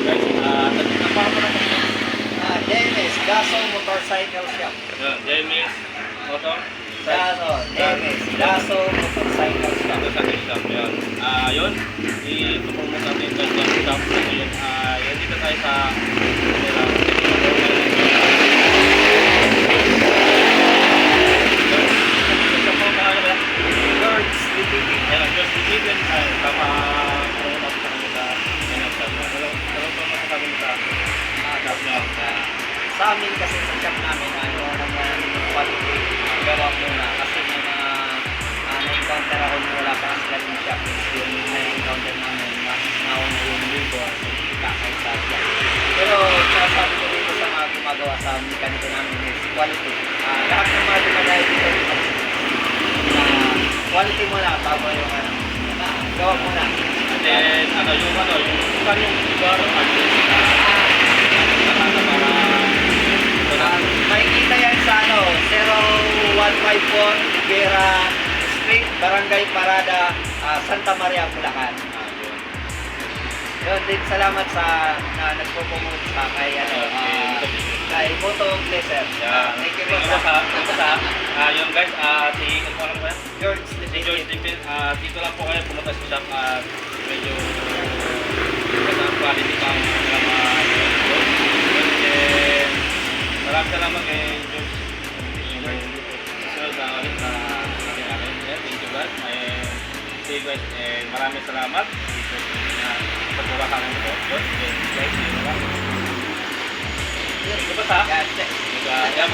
guys, nagpapaka mo lang ito. Dennis, Gaso Motorcycle Shop. Yun, James, Motor. Dennis, Gaso Motorcycle Shop. Ito sa akin shop, yun. Yun, itupromote natin guys yung shop. Yun, yun dito tayo sa George Litikin. Ayan, just Litikin, papa-promote ako sa kanila. Ayan, shop na. Pero masasabi mo sa shop niya. Sa amin kasi sa shop namin, ano naman quality, gawa muna. Kasi may mga na-encounter ako nung wala pa kasi yung shop. Yung na-encounter namin, nauna yung labor, kakay sa shop. Pero sabi ko dito sa mga gumagawa sa mekaniko namin is quality. Lahat ng mga dumadayo dito, quality muna, bago yung gawa muna. And then, yung lugar, Makikita yan sa 0154 Guerra Street, Barangay Parada, Santa Maria, Bulacan. Yun din, salamat sa nagpo-promote sa kay kay Moto Pleasure. Thank you po sa yung guys, si George George Lipin, dito lang po kayo pumunta sa shop at medyo magandang quality pa ang maraming salamat kay George. So, sa ulit na aking akin. Thank you guys. And see you guys. And maraming salamat. Dito na pagbuka kami ito. George, guys, yun lang. Ito ba sa? Gotcha. Yan,